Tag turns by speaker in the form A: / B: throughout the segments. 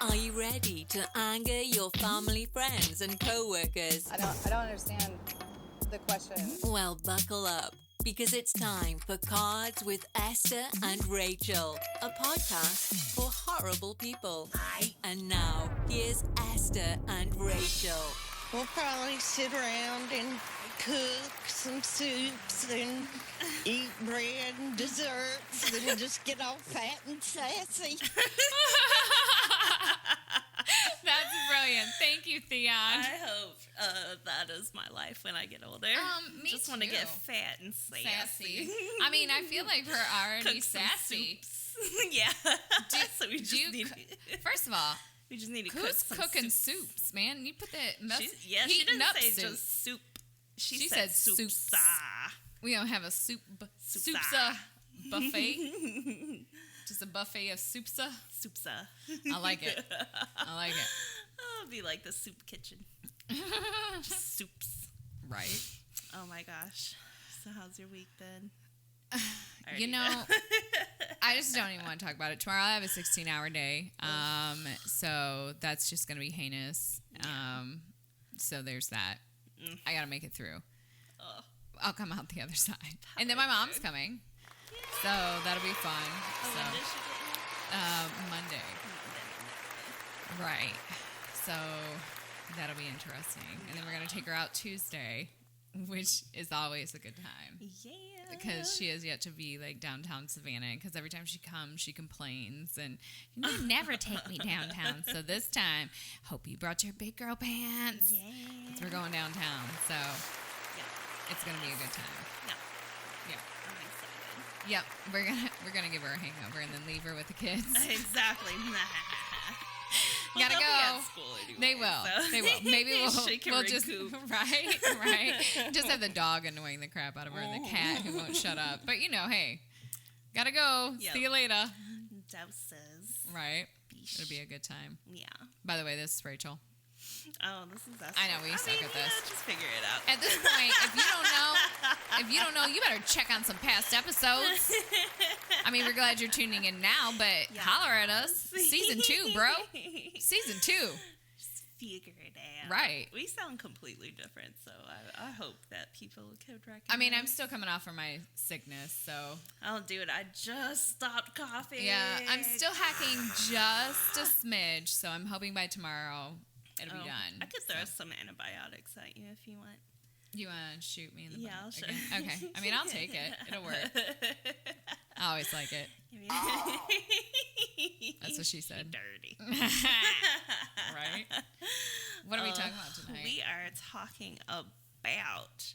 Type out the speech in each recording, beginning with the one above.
A: Are you ready to anger your family, friends, and co-workers?
B: I don't understand the question.
A: Well, buckle up, because it's time for Cards with Esther and Rachel, a podcast for horrible people. And now, here's Esther and Rachel.
C: We'll probably sit around and cook some soups and eat bread and desserts and just get all fat and sassy.
D: That's brilliant. Thank you, Theon.
E: I hope that is my life when I get older.
D: Me
E: just want to
D: too.
E: get fat and sassy.
D: I mean, I feel like we're already
E: Cook some
D: sassy.
E: soups. Yeah. So we just need
D: First of all,
E: we just need to
D: who's
E: cook some
D: cooking
E: soups.
D: soups, man? You put that
E: She
D: heating
E: didn't
D: up
E: say
D: soup.
E: just soup. She
D: said
E: said
D: soups.
E: soupsa.
D: We don't have a soupsa buffet. Just a buffet of soupsa.
E: Soupsa.
D: I like it. I like it.
E: Oh, it'd be like the soup kitchen. Just soups.
D: Right.
E: Oh my gosh. So how's your week been?
D: You know, I just don't even want to talk about it. Tomorrow I have a 16-hour day. So that's just going to be heinous. So there's that. I got to make it through.
E: Oh.
D: I'll come out the other side. And then my mom's coming. So that'll be fun.
E: Oh,
D: So
E: when did she get
D: Monday.
E: here?
D: Right. So that'll be interesting. And then we're going to take her out Tuesday, which is always a good time.
E: Yeah.
D: Because she has yet to be like downtown Savannah. Because every time she comes, she complains. And you never take me downtown. So this time, hope you brought your big girl pants.
E: Yeah.
D: 'Cause we're going downtown. So
E: Yeah.
D: it's going to be a good time.
E: Yeah.
D: Yeah.
E: I'm excited.
D: Yep. We're gonna give her a hangover and then leave her with the kids.
E: Exactly.
D: Gotta
E: they'll
D: go.
E: be at school anyway,
D: They will.
E: so.
D: They will. Maybe
E: She can
D: we'll just
E: recoup.
D: right. Just have the dog annoying the crap out of her and the cat who won't shut up. But hey, gotta go.
E: Yep.
D: See you later.
E: Doses.
D: Right. It'll be a good time.
E: Yeah.
D: By the way, this is Rachel.
E: Oh, this is us.
D: I know, we suck at this.
E: Just figure it out.
D: At this point, if you don't know, you better check on some past episodes. I mean, we're glad you're tuning in now, but holler at us. Season 2, bro. Season 2.
E: Just figure it out.
D: Right.
E: We sound completely different, so I hope that people could recognize.
D: I mean, I'm still coming off from my sickness, so.
E: Oh, dude, I just stopped coughing.
D: Yeah, I'm still hacking just a smidge, so I'm hoping by tomorrow it'll be done.
E: I could throw some antibiotics at you if you want.
D: You want to shoot me in the butt?
E: Yeah, I'll show
D: again?
E: you.
D: Okay. I mean, I'll take it. It'll work. I always like it. That's what she said.
E: Dirty.
D: Right? What are we talking about tonight?
E: We are talking about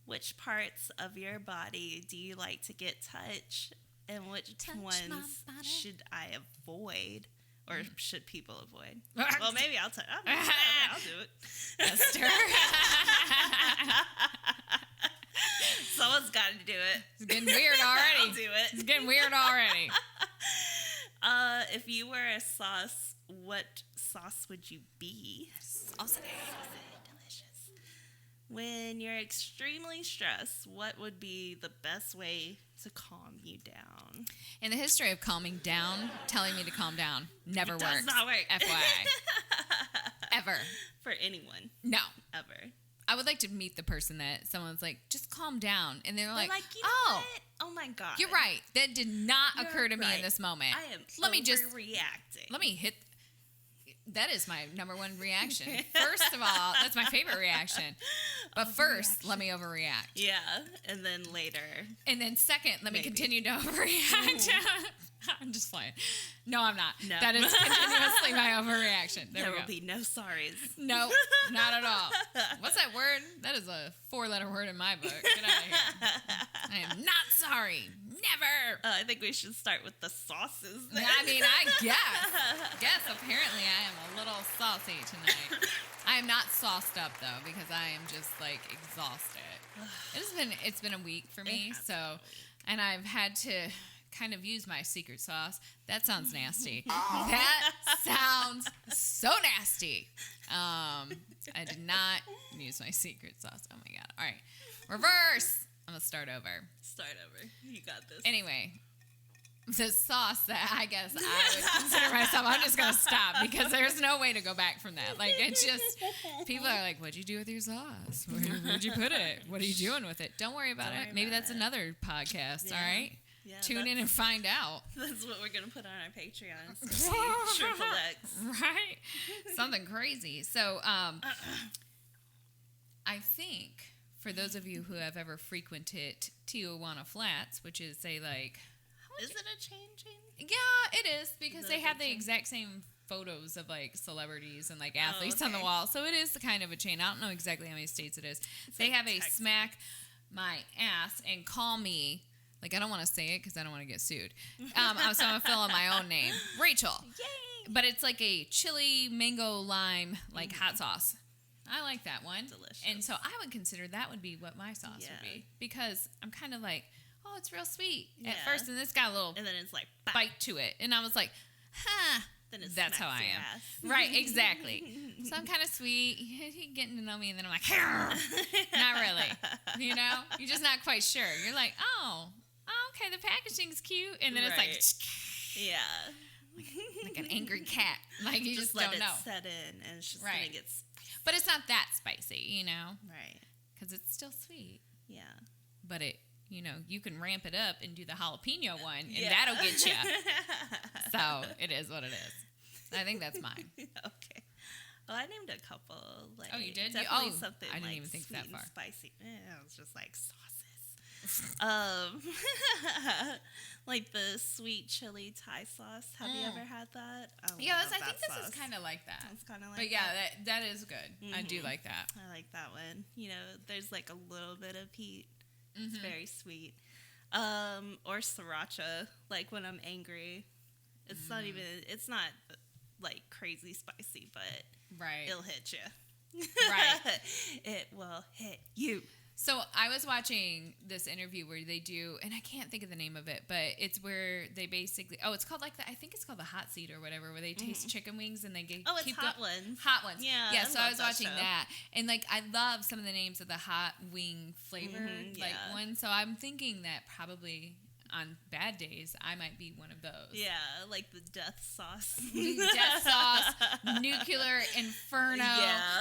E: which parts of your body do you like to get touched and which ones should I avoid or should people avoid? Well, maybe I'll I'll do it.
D: Esther.
E: Someone's got to do it.
D: It's getting weird already.
E: I'll do it.
D: It's getting weird already.
E: If you were a sauce, what sauce would you be?
D: Saucy.
E: Delicious. When you're extremely stressed, what would be the best way to calm you down?
D: In the history of calming down, telling me to calm down never works.
E: Does not work.
D: FYI. Ever.
E: For anyone.
D: No.
E: Ever.
D: I would like to meet the person that someone's like, just calm down. And they're like,
E: you know
D: oh,
E: what? Oh my God.
D: you're right. That did not
E: You're
D: occur to me
E: right.
D: in this moment.
E: I am
D: overreacting. Let me hit. That is my number one reaction. First of all, that's my favorite reaction. But first, let me overreact.
E: Yeah. And then later.
D: And then second, let me
E: Maybe.
D: continue to overreact. I'm just playing. No, I'm not.
E: No.
D: That is continuously my overreaction. There
E: There
D: we
E: will
D: go.
E: be no sorries.
D: No, not at all. What's that word? That is a 4-letter word in my book. Get out of here. I am not sorry. Never.
E: I think we should start with the sauces then.
D: I mean, I guess apparently I am a little saucy tonight. I am not sauced up though because I am just like exhausted. It's been a week for me, so and I've had to kind of use my secret sauce. That sounds nasty. That sounds so nasty. I did not use my secret sauce. Oh my God. All right. Reverse. I'm going to start over.
E: Start over. You got this.
D: Anyway, the sauce that I guess I would consider myself, I'm just going to stop because there's no way to go back from that. Like, it's just, people are like, what'd you do with your sauce? Where'd you put it? What are you doing with it? Don't worry about it. Maybe that's another podcast, all right? Yeah, tune in and find out.
E: That's what we're going to put on our Patreon. Triple X.
D: Right? Something crazy. So, I think for those of you who have ever frequented Tijuana Flats, which is
E: is it a changing?
D: Yeah, it is because they have the exact same photos of like celebrities and like athletes on the wall. So it is kind of a chain. I don't know exactly how many states it is. They have a smack my ass and call me. Like, I don't want to say it because I don't want to get sued. So I'm going to fill in my own name. Rachel.
E: Yay!
D: But it's like a chili mango lime like hot sauce. I like that one.
E: Delicious.
D: And so I would consider that would be what my sauce would be. Because I'm kind of like, oh, it's real sweet at first. And this got a little
E: and then it's like
D: bite to it. And I was like,
E: then
D: that's how I am. Right, exactly. So I'm kind of sweet. He's getting to know me. And then I'm like, not really. You know? You're just not quite sure. You're like, oh, okay, the packaging's cute. And then it's like,
E: yeah.
D: Like an angry cat. Like, you just
E: let
D: don't know.
E: It set in and it's just going to get spicy.
D: But it's not that spicy, you know?
E: Right.
D: Because it's still sweet.
E: Yeah.
D: But it, you know, you can ramp it up and do the jalapeno one, and that'll get you. So it is what it is. I think that's mine.
E: Okay. Well, I named a couple. Like,
D: oh, you did?
E: Definitely something
D: I didn't
E: like
D: even think
E: sweet
D: that far.
E: And spicy. I was just like sauces. Like the sweet chili Thai sauce. Have you ever had that?
D: I think this is kind of like that.
E: It's kind of like
D: but yeah, that is good. Mm-hmm. I do like that.
E: I like that one. You know, there's like a little bit of heat. Mm-hmm. It's very sweet. Or sriracha, like when I'm angry. It's not even, it's not like crazy spicy, but it'll hit you.
D: Right.
E: It will hit you.
D: So I was watching this interview where they do, and I can't think of the name of it, but it's where they basically, it's called like I think it's called the hot seat or whatever, where they taste chicken wings and they keep
E: hot ones.
D: Hot ones.
E: Yeah.
D: So I was watching that, and like I love some of the names of the hot wing flavor, one. So I'm thinking that probably on bad days, I might be one of those.
E: Yeah, like the death sauce.
D: Death sauce, nuclear inferno,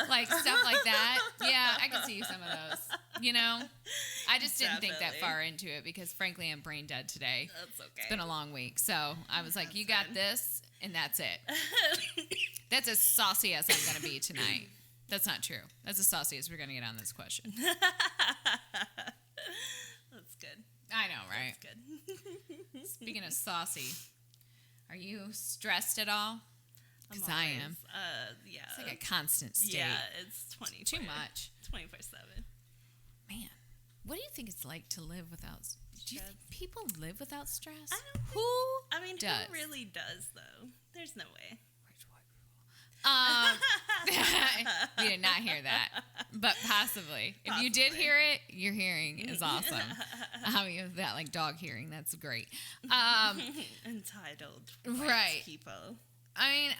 D: like stuff like that. Yeah, I could see some of those. You know? I just didn't think that far into it because, frankly, I'm brain dead today.
E: That's okay.
D: It's been a long week. So I was like, you got this, and that's it. That's as saucy as I'm going to be tonight. That's not true. That's as saucy as we're going to get on this question.
E: That's good.
D: I know, right?
E: That's good.
D: Speaking of saucy, are you stressed at all? Because I am.
E: Yeah.
D: It's like a constant state.
E: Yeah, it's 24.
D: Too much.
E: 24/7.
D: Man, what do you think it's like to live without stress? Do you think people live without stress? Who
E: really does, though? There's no way.
D: We did not hear that, but possibly. If you did hear it, your hearing is awesome. You have that like dog hearing. That's great.
E: Entitled
D: right
E: people.
D: I mean,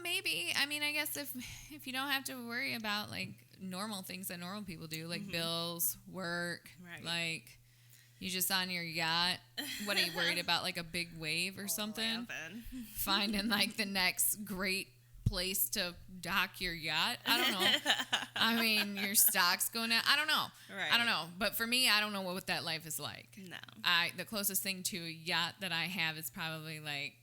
D: maybe. I mean, I guess if you don't have to worry about like normal things that normal people do, like bills, work, like you just on your yacht. What are you worried about? Like a big wave or something? Finding like the next great place to dock your yacht. I don't know. I mean, your stock's going down. I don't know.
E: Right.
D: I don't know. But for me, I don't know what that life is like.
E: No.
D: The closest thing to a yacht that I have is probably like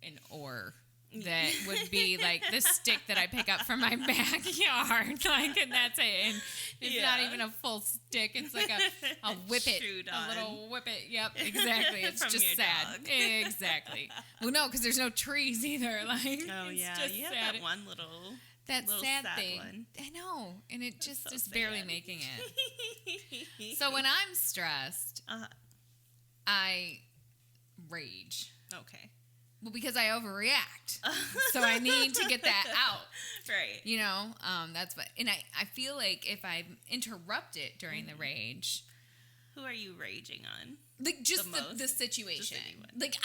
D: an oar. That would be like the stick that I pick up from my backyard, like, and that's it. And it's not even a full stick; it's like a whippet, a little whippet. Yep, exactly. It's just sad. Dog. Exactly. Well, no, because there's no trees either. Like, just
E: you have
D: sad.
E: that one little
D: sad thing.
E: One.
D: I know, and it just
E: so
D: is
E: sad.
D: barely making it. So when I'm stressed, I rage.
E: Okay.
D: Well, because I overreact. So I need to get that out.
E: Right.
D: You know, that's what, and I feel like if I interrupt it during the rage.
E: Who are you raging on?
D: Like just the situation. Like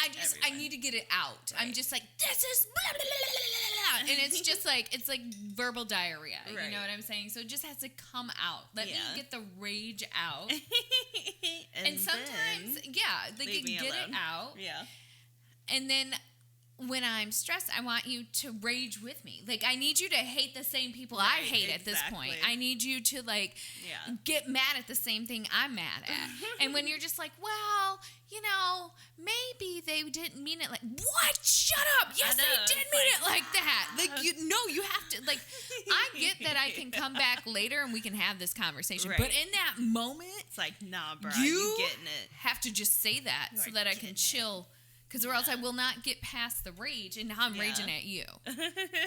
D: I need to get it out. Right. I'm just like, this is blah, blah, blah, blah, blah. And it's just like, it's like verbal diarrhea. Right. You know what I'm saying? So it just has to come out. Let me get the rage out. and sometimes, like you get it out.
E: Yeah.
D: And then when I'm stressed, I want you to rage with me. Like, I need you to hate the same people I hate at this point. I need you to, like, get mad at the same thing I'm mad at. And when you're just like, well, you know, maybe they didn't mean it like, what? Shut up. Yes, they did mean it like that. Like, you have to, like, I get that I can come back later and we can have this conversation. Right. But in that moment,
E: it's like, nah, bro, you getting it.
D: Have to just say that so that I can chill. Because or else I will not get past the rage, and now I'm raging at you.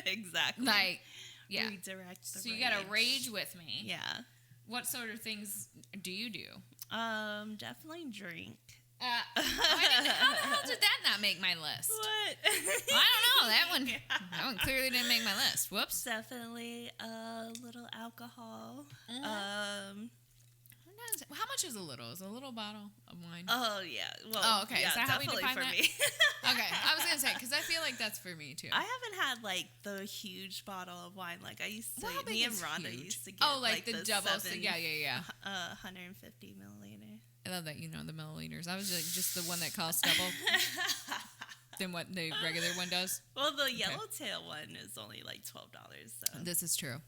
E: Exactly.
D: Like, yeah.
E: Redirect the
D: So you got to rage with me.
E: Yeah.
D: What sort of things do you do?
E: Definitely drink.
D: How the hell did that not make my list?
E: What?
D: I don't know. That one clearly didn't make my list. Whoops.
E: Definitely a little alcohol.
D: How much is a little? Is a little bottle of wine?
E: Oh, yeah. Well,
D: okay.
E: Yeah,
D: is that how we define
E: for
D: that?
E: me.
D: Okay. I was going to say, because I feel like that's for me, too.
E: I haven't had, like, the huge bottle of wine. Like, I used to, me and Rhonda used to get,
D: like the double. 150
E: milliliter.
D: I love that you know the milliliters. I was like, just the one that costs double than what the regular one does.
E: Well, the yellowtail one is only, like, $12. So
D: this is true.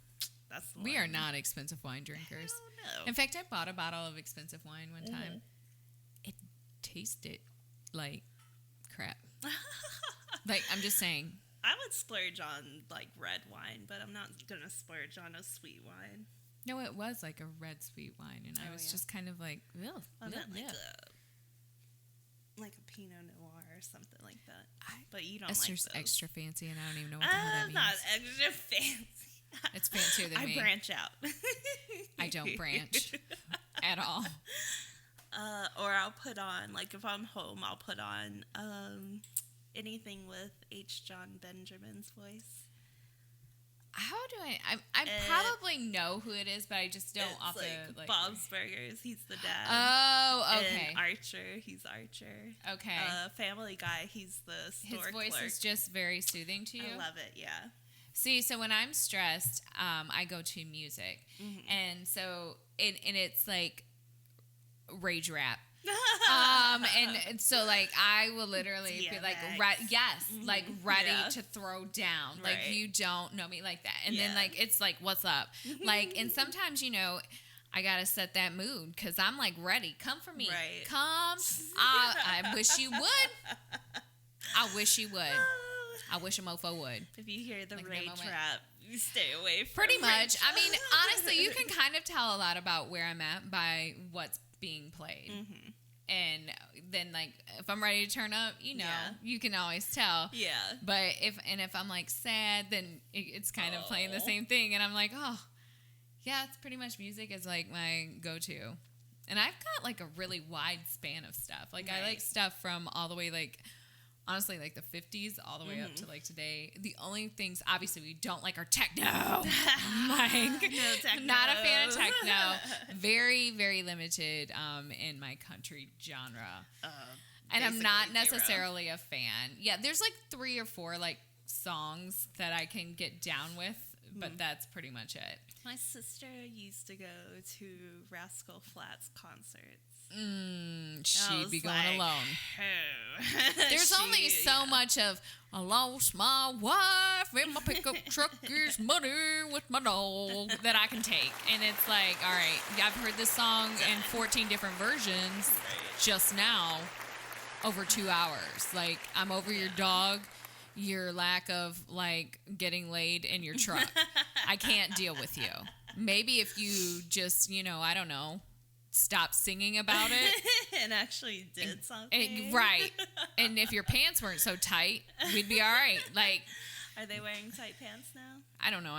E: That's the
D: we are not expensive wine drinkers.
E: Hell no.
D: In fact, I bought a bottle of expensive wine one time. It tasted like crap. Like, I'm just saying.
E: I would splurge on, like, red wine, but I'm not going to splurge on a sweet wine.
D: No, it was like a red sweet wine, and I was just kind of like, ugh.
E: Like a Pinot Noir or something like that. But you don't
D: Esther's
E: like those.
D: extra fancy, and I don't even know what the hell that means.
E: I'm not extra fancy.
D: It's fancier than me.
E: I branch out.
D: I don't branch at all.
E: Or I'll put on, like, if I'm home, I'll put on anything with H. John Benjamin's voice.
D: How do I probably know who it is, but I just don't off
E: like
D: the, like...
E: Bob's Burgers, he's the dad.
D: Oh, okay.
E: And Archer, he's Archer.
D: Okay.
E: Family Guy, he's the store
D: His voice
E: clerk.
D: is just very soothing to you?
E: I love it, yeah.
D: See, so when I'm stressed, I go to music. Mm-hmm. And so, and it's like rage rap. And so, like, I will literally be like, like ready to throw down. Like, you don't know me like that. And then, like, it's like, what's up? Like, and sometimes, you know, I got to set that mood because I'm like, ready. Come for me.
E: Right.
D: Come. I wish you would. I wish you would. I wish a mofo would.
E: If you hear the rage rap, you stay away from
D: Pretty much. I mean, honestly, you can kind of tell a lot about where I'm at by what's being played. Mm-hmm. And then, like, if I'm ready to turn up, you know, you can always tell.
E: Yeah.
D: But if I'm, like, sad, then it's kind of playing the same thing. And I'm like, oh, yeah, it's pretty much music is, like, my go-to. And I've got, like, a really wide span of stuff. Like, I like stuff from all the way, like... Honestly, like the 50s all the way up to like today. The only things, obviously, we don't like are techno. Like,
E: no techno.
D: Not a fan of techno. Very, very limited in my country genre. And I'm not necessarily a fan. Yeah, there's like 3 or 4 like songs that I can get down with, but that's pretty much it.
E: My sister used to go to Rascal Flats concerts.
D: She'd be going
E: like,
D: alone.
E: Oh.
D: There's only so much of I lost my wife in my pickup truck is muddy with my dog that I can take. And it's like, all right, I've heard this song in 14 different versions just now over 2 hours. Like, I'm over your dog, your lack of, like, getting laid in your truck. I can't deal with you. Maybe if you just, you know, I don't know, stop singing about it.
E: And actually did something.
D: Right. And if your pants weren't so tight, we'd be all right. Like,
E: are they wearing tight pants now?
D: I don't know.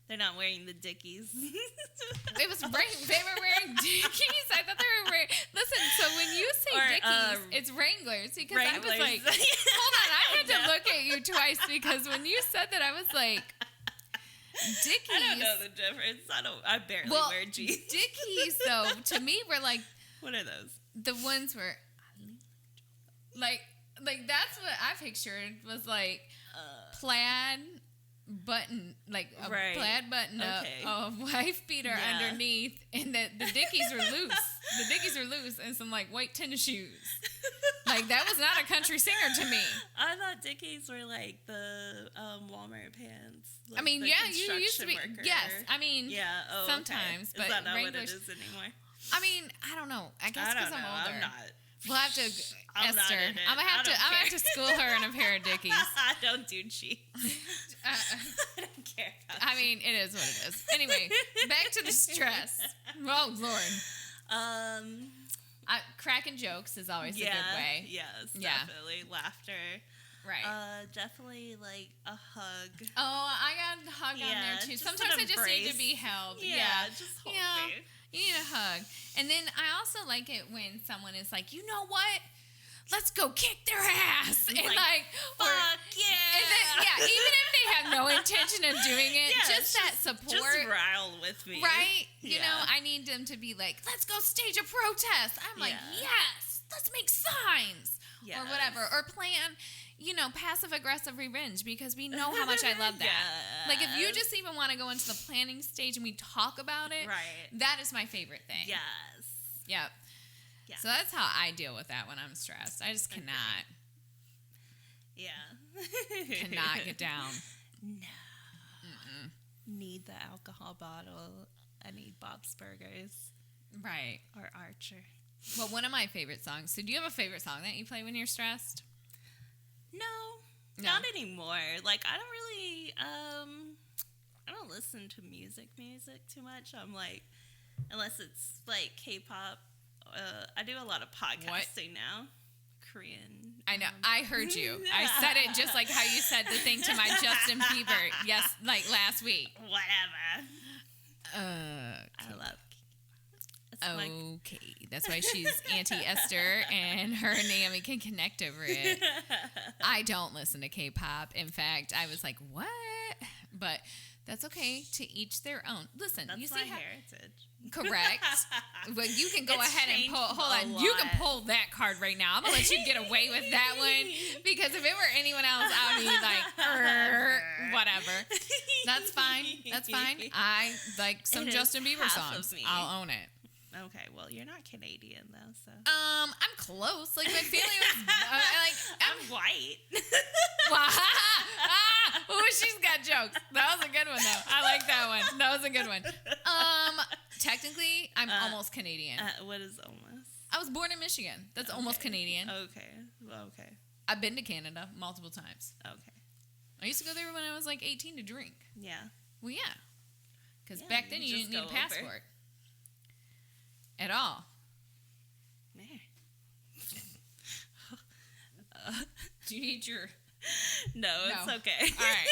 E: They're not wearing the Dickies.
D: They were wearing Dickies. I thought they were wearing... Listen, so when you say Dickies, it's Wranglers. Because
E: Wranglers.
D: I was like, hold on, I had to look at you twice because when you said that, I was like... Dickies.
E: I don't know the difference. I barely wear jeans.
D: Dickies, though, to me, were like...
E: What are those?
D: The ones where... Like that's what I pictured was like plaid button, like a
E: Right.
D: plaid button up, a wife beater underneath, and the dickies were loose. The dickies were loose, and some like white tennis shoes. Like that was not a country singer to me.
E: I thought dickies were like the Walmart pants. Like
D: I mean,
E: the
D: yeah, you used to be.
E: worker.
D: Yes, I mean,
E: yeah. Oh,
D: sometimes,
E: okay.
D: but
E: Is that not
D: regular,
E: what it is anymore?
D: I mean, I don't know. I guess because I'm older.
E: I'm not.
D: We'll have to,
E: I'm not
D: Esther.
E: in it.
D: I'm gonna have to school her in a pair of dickies.
E: I don't do cheese. I don't care.
D: I mean, it is what it is. Anyway, back to the stress. Oh Lord. Cracking jokes is always a good way.
E: Yes, definitely. Laughter.
D: Right.
E: Definitely like a hug.
D: Oh, I got a hug on there too.
E: Just
D: Sometimes
E: an
D: I just need to
E: embrace.
D: be held.
E: Yeah, just hold me.
D: You need a hug. And then I also like it when someone is like, you know what? Let's go kick their ass. And like,
E: fuck yeah.
D: And then, yeah, even if they have no intention of doing it, just that support.
E: Just rile with me.
D: Right? You know, I need them to be like, let's go stage a protest. I'm like, yes, let's make signs. Yes. Or whatever. Or plan, passive-aggressive revenge, because we know how much I love that. Yes. Like, if you just even want to go into the planning stage and we talk about it, that is my favorite thing.
E: Yes.
D: Yep. Yeah. So that's how I deal with that when I'm stressed. I just cannot.
E: Yeah.
D: Cannot get down.
E: No. Need the alcohol bottle. I need Bob's Burgers.
D: Right.
E: Or Archer.
D: Well, one of my favorite songs. So do you have a favorite song that you play when you're stressed?
E: No. Not anymore. Like, I don't really, I don't listen to music too much. I'm like, unless it's like K-pop. I do a lot of podcasting now. Korean.
D: I know. I heard you. I said it just like how you said the thing to my Justin Bieber. Yes, like last week.
E: Whatever.
D: I
E: love.
D: Okay, that's why she's Auntie Esther, and her and Naomi can connect over it. I don't listen to K-pop. In fact, I was like, what? But that's okay. To each their own. Listen,
E: that's
D: you see
E: my
D: how
E: heritage.
D: Correct. But you can go ahead and pull. Hold on. You can pull that card right now. I'm gonna let you get away with that one, because if it were anyone else, I would be like, whatever. That's fine. That's fine. I like some Justin Bieber songs. I'll own it.
E: Okay, well, you're not Canadian though, so.
D: I'm close. Like, my family was
E: I'm white.
D: Ooh, she's got jokes. That was a good one though. I like that one. That was a good one. Technically, I'm almost Canadian.
E: What is almost?
D: I was born in Michigan. That's almost Canadian.
E: Okay.
D: I've been to Canada multiple times.
E: Okay.
D: I used to go there when I was like 18 to drink.
E: Yeah.
D: Well, yeah. Because back then you didn't need a passport. At all. Do you need your...
E: No, it's okay.
D: All right.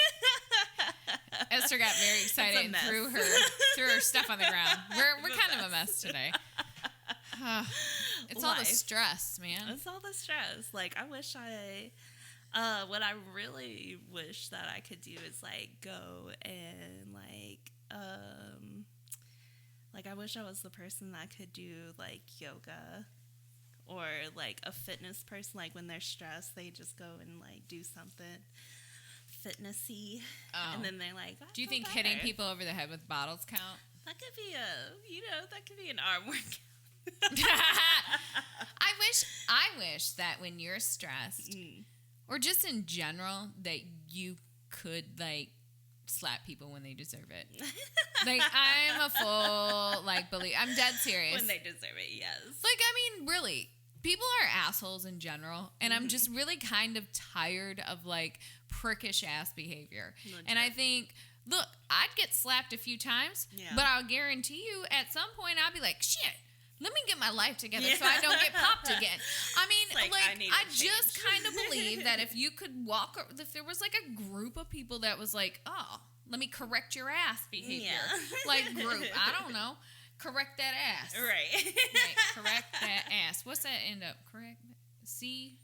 D: Esther got very excited and threw her stuff on the ground. We're kind of a mess today. It's all the stress, man.
E: It's all the stress. Like, I wish what I really wish that I could do is like go and like I wish I was the person that could do like yoga, or like a fitness person. Like, when they're stressed, they just go and like do something fitnessy, and then they're like,
D: do you think hitting people over the head with bottles count?
E: That could be an arm workout.
D: I wish that when you're stressed, or just in general, that you could like slap people when they deserve it. Like, I'm a full believer. I'm dead serious.
E: When they deserve it, yes.
D: Like, I mean, really, people are assholes in general, and I'm just really kind of tired of like prickish ass behavior. Legit. And I think, look, I'd get slapped a few times, but I'll guarantee you at some point I'll be like, shit, let me get my life together so I don't get popped again. I mean, I just kind of believe that if you could if there was like a group of people that was like, oh, let me correct your ass behavior. Like, group, I don't know. Correct that ass.
E: Right.
D: Correct that ass. What's that end up? Correct? CTA?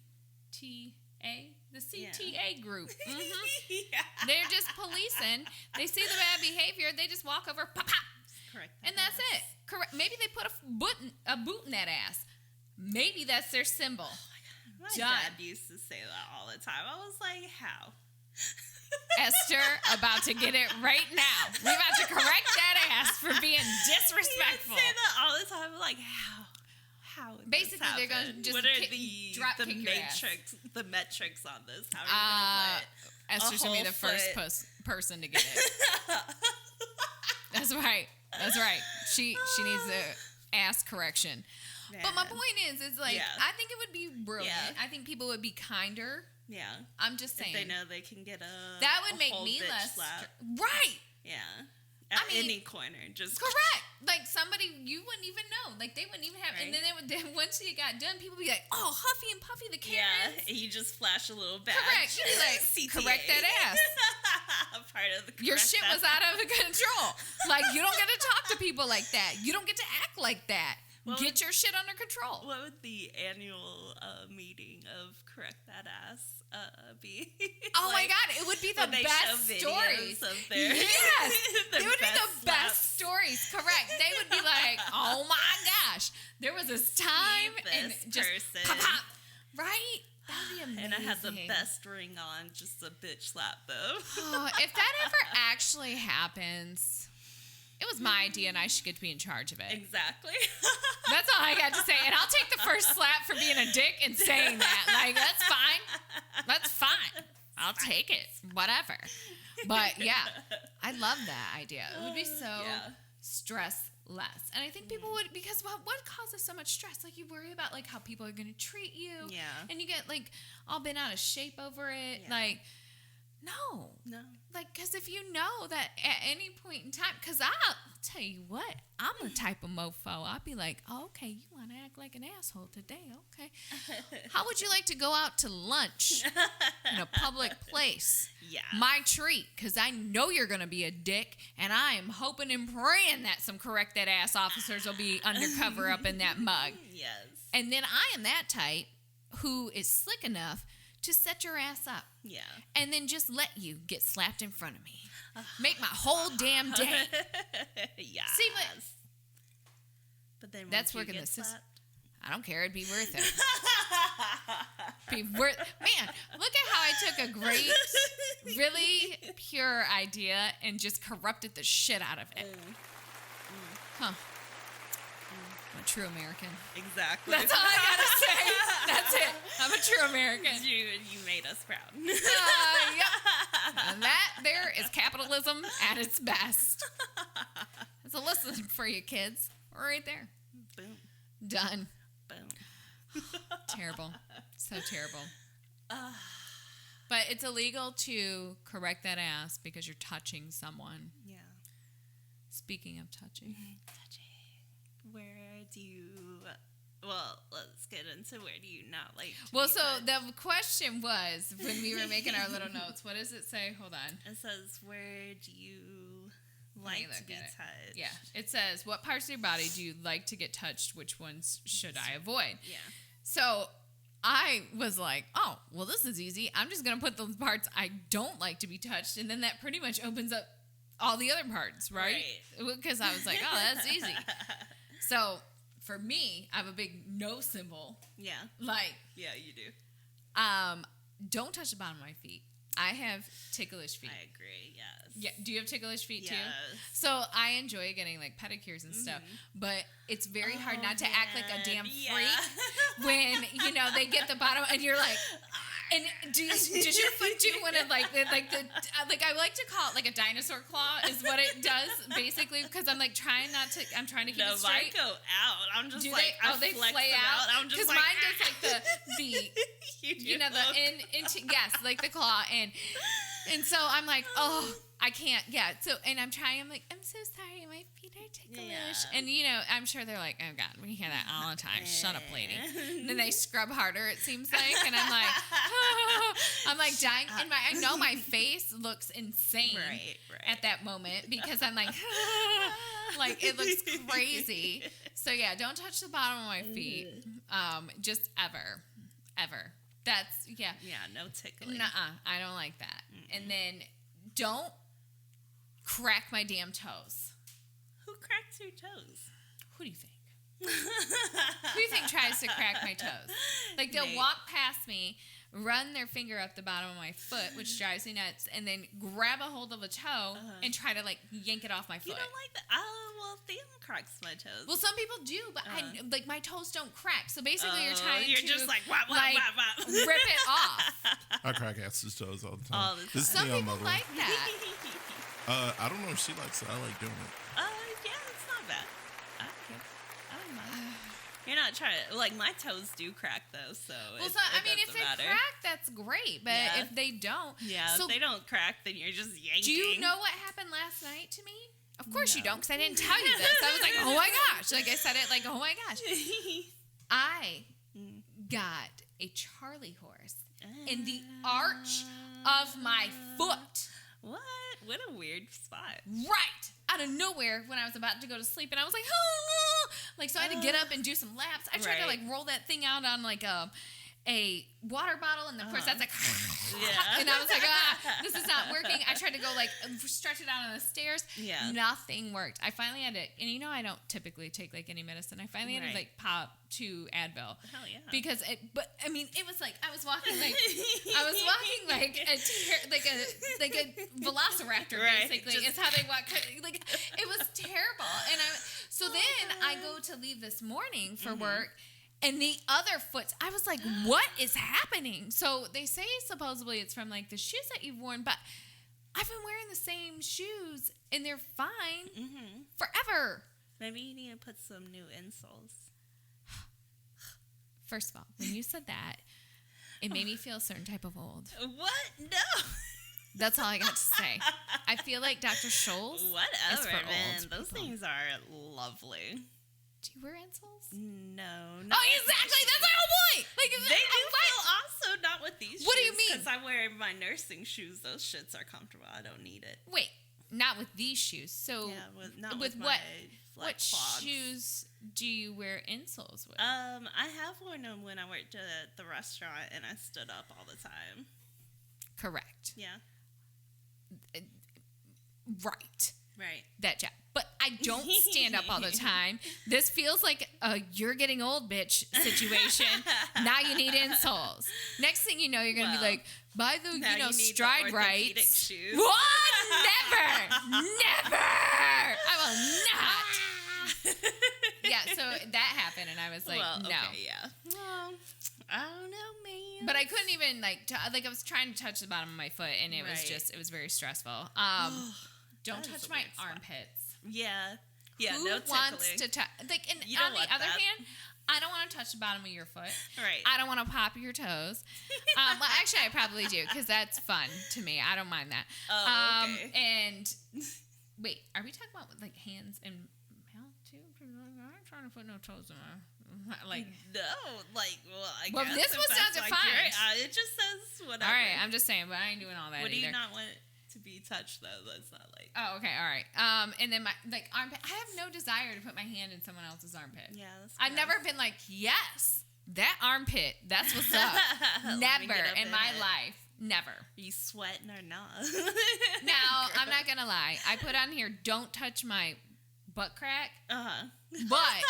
D: The CTA group. Mm-hmm. Yeah. They're just policing. They see the bad behavior. They just walk over, pop, pop.
E: Correct.
D: And that's it. Correct. Maybe they put a boot in that ass. Maybe that's their symbol.
E: Oh my God. My dad used to say that all the time. I was like, how?
D: Esther about to get it right now. We're about to correct that ass for being disrespectful.
E: You say that all the time. Like, how would
D: basically
E: this
D: they're
E: happen?
D: going to just
E: what are
D: drop
E: the
D: kick your ass.
E: the metrics on this? How are you gonna
D: Esther's going to be the first person to get it. That's right. She needs the ass correction.
E: Man.
D: But my point is like,
E: Yeah.
D: I think it would be brilliant.
E: Yeah.
D: I think people would be kinder.
E: Yeah.
D: I'm just saying.
E: If they know they can get a
D: that would
E: a
D: make
E: whole
D: me
E: bitch
D: less.
E: slap.
D: Right.
E: Yeah. At
D: I mean,
E: any corner. Just
D: correct. Like somebody you wouldn't even know. Like they wouldn't even have.
E: Right.
D: And then once you got done, people would be like, "Oh, Huffy and Puffy the Karens."
E: Yeah. And you just flash a little badge.
D: Correct. You'd be like,
E: CTA.
D: correct that ass.
E: Part of the
D: Your
E: correct
D: shit was
E: ass.
D: out of control. Like you don't get to talk to people like that. You don't get to act like that. Get your shit under control.
E: What would the annual meeting of Correct That Ass be?
D: Oh my God, it would be the best stories.
E: Of their,
D: yes,
E: their
D: it would be the
E: slaps.
D: best stories. Correct. They would be like, oh my gosh, there was this time and
E: this
D: just
E: person.
D: pop, pop. Right? That would be amazing.
E: And I had the best ring on, just a bitch slap though.
D: Oh, if that ever actually happens, it was my idea and I should get to be in charge of it.
E: Exactly.
D: That's all I got to say. And I'll take the first slap for being a dick and saying that. Like, that's fine. That's fine. I'll take it. Whatever. But yeah, I love that idea. It would be so stress less. And I think people would, because what causes so much stress? Like you worry about like how people are going to treat you.
E: Yeah.
D: And you get like all bent out of shape over it.
E: Yeah.
D: Like, no. Like, because if you know that at any point in time, because I'll tell you what, I'm the type of mofo. I'll be like, oh, okay, you want to act like an asshole today. Okay. How would you like to go out to lunch in a public place?
E: Yeah.
D: My treat, because I know you're going to be a dick, and I am hoping and praying that some Correct That Ass officers will be undercover up in that mug.
E: Yes.
D: And then I am that type who is slick enough to set your ass up.
E: Yeah.
D: And then just let you get slapped in front of me. Make my whole damn day.
E: Yeah.
D: See,
E: but then
D: that's
E: once you
D: working
E: get
D: the system.
E: slapped-
D: I don't care. It'd be worth it. Man, look at how I took a great, really pure idea and just corrupted the shit out of it. Huh. I'm a true American.
E: Exactly.
D: That's all I gotta say. That's it. I'm a true American.
E: You made us proud.
D: Yep. And that there is capitalism at its best. That's a lesson for you kids. Right there.
E: Boom.
D: Done.
E: Boom.
D: Terrible. So terrible. But it's illegal to correct that ass because you're touching someone.
E: Yeah.
D: Speaking of touching.
E: Where do you... Well, let's get into where do you not like to
D: Well,
E: be
D: so
E: touched?
D: the question was, when we were making our little notes, what does it say? Hold on.
E: It says, where do you
D: Let me
E: like to
D: look
E: be
D: at it.
E: touched?
D: Yeah. It says, what parts of your body do you like to get touched? Which ones should I avoid?
E: Yeah.
D: So I was like, oh, well, this is easy. I'm just going to put the parts I don't like to be touched. And then that pretty much opens up all the other parts, right? Because I was like, oh, that's easy. So for me, I have a big no symbol.
E: Yeah.
D: Like,
E: Yeah, you do.
D: don't touch the bottom of my feet. I have ticklish feet.
E: I agree, yes.
D: Yeah. Do you have ticklish feet too?
E: Yes.
D: So I enjoy getting like pedicures and stuff, but it's very hard not to act like a damn freak when they get the bottom and you're like, and does your foot do one of like I like to call it like a dinosaur claw is what it does basically because I'm like trying to keep it straight.
E: Mine go out. I'm just
D: Do
E: like
D: they
E: flex
D: flay
E: them
D: out?
E: I'm just
D: Because
E: like
D: mine does like the the claw and so I'm like, oh, I can't. Yeah. So, and I'm like, I'm so sorry. My feet are ticklish.
E: Yeah.
D: And, I'm sure they're like, oh, God, we hear that all the time. Shut up, lady. And then they scrub harder, it seems like. And I'm like, oh. I'm like dying. And I know my face looks insane at that moment because I'm like, like, it looks crazy. So, yeah, don't touch the bottom of my feet. Just ever. That's, yeah.
E: Yeah, no tickling.
D: Nuh-uh. I don't like that. Mm-mm. And then don't crack my damn toes.
E: Who cracks your toes?
D: Who do you think? Who do you think tries to crack my toes? Like, they'll walk past me run their finger up the bottom of my foot, which drives me nuts, and then grab a hold of a toe and try to like yank it off my foot.
E: You don't like that? Oh, well, Theon cracks my toes.
D: Well, some people do, but I like my toes don't crack. So basically, you're trying
E: you're
D: to
E: just like, wah, wah,
D: like
E: wah, wah.
D: rip it off.
F: I crack Esther's toes all the time.
E: All the time.
F: This is
D: Some
F: Neon
D: people
F: Mother.
D: like that.
F: I don't know if she likes it. I like doing it.
E: Yeah, it's not bad. I don't mind. You're not trying to, like, my toes do crack, though, so
D: Well,
E: it
D: if
E: doesn't
D: they
E: matter.
D: crack, that's great. But
E: Yeah.
D: if they don't,
E: Yeah,
D: so
E: if they don't crack, then you're just yanking.
D: do you know what happened last night to me? Of course you
E: No.
D: don't, because I didn't tell you this. I was like, oh my gosh. Like I said it like, oh my gosh. I got a Charlie horse in the arch of my foot.
E: What? What a weird spot.
D: Right out of nowhere when I was about to go to sleep, and I was like, oh, like, so I had to get up and do some laps. I tried to like roll that thing out on like a water bottle, and of course that's like,
E: Yeah.
D: and I was like, this is not working. I tried to go like stretch it out on the stairs.
E: Yeah.
D: Nothing worked. I finally had to, and you know, I don't typically take like any medicine. I finally had to like pop 2 Advil.
E: Hell yeah.
D: Because but I mean, it was like I was walking like like a velociraptor,
E: Right,
D: basically.
E: just-
D: It's how they walk. Like, it was terrible. And then I go to leave this morning for work, and the other foot, I was like, what is happening? So they say supposedly it's from like the shoes that you've worn, but I've been wearing the same shoes and they're fine forever.
E: Maybe you need to put some new insoles.
D: First of all, when you said that, it made me feel a certain type of old.
E: What? No.
D: That's all I got to say. I feel like Dr. Scholl's is
E: Whatever,
D: for
E: man.
D: old
E: Those
D: people.
E: things are lovely.
D: Do you wear insoles?
E: No.
D: Oh, exactly. That's my whole point. Like,
E: They do feel also not with these shoes.
D: What do you mean?
E: Because I wear my nursing shoes. Those shits are comfortable. I don't need it.
D: Wait, not with these shoes. So,
E: Yeah, not
D: with
E: with
D: what?
E: my
D: What
E: clogs.
D: shoes do you wear insoles with?
E: I have worn them when I worked at the restaurant and I stood up all the time.
D: Correct.
E: Yeah.
D: Right.
E: Right.
D: That job. But I don't stand up all the time. This feels like a you're getting old bitch situation. Now you need insoles. Next thing you know, you're going to be
E: Well,
D: like, buy the,
E: now you need the
D: stride
E: orthopedic
D: rights.
E: shoes.
D: What? Never. I will not. Yeah, so that happened, and I was like,
E: well,
D: no.
E: okay, yeah. Well, I don't know, man.
D: But I couldn't even, like I was trying to touch the bottom of my foot, and it was
E: Right.
D: it was very stressful. Don't
E: That is
D: touch
E: a
D: my
E: weird spot.
D: armpits.
E: Yeah. Yeah,
D: Who
E: no
D: wants
E: tickling.
D: to touch? Like, and
E: You don't
D: on the
E: want
D: other
E: that.
D: hand, I don't want to touch the bottom of your foot.
E: Right.
D: I don't want to pop your toes. Well, actually, I probably do, because that's fun to me. I don't mind that.
E: Oh, okay.
D: And wait, are we talking about like hands and mouth too? I'm not trying to put no toes in my like.
E: No, like, well, I
D: Well,
E: guess
D: this
E: if
D: was
E: that's,
D: not
E: like,
D: defined.
E: it just says whatever.
D: All right, I'm just saying, but I ain't doing all that
E: What do
D: either.
E: you not want to be touched, though? That's not like...
D: Oh, okay, all right. And then my like armpit. I have no desire to put my hand in someone else's armpit.
E: Yeah, that's
D: I've
E: gross.
D: never been like, yes, that armpit. That's what's up.
E: Let me
D: Never
E: get up
D: in my
E: it.
D: life. Never.
E: Are you sweating or not?
D: Now, I'm not gonna lie. I put on here, don't touch my butt crack,
E: Uh-huh.
D: but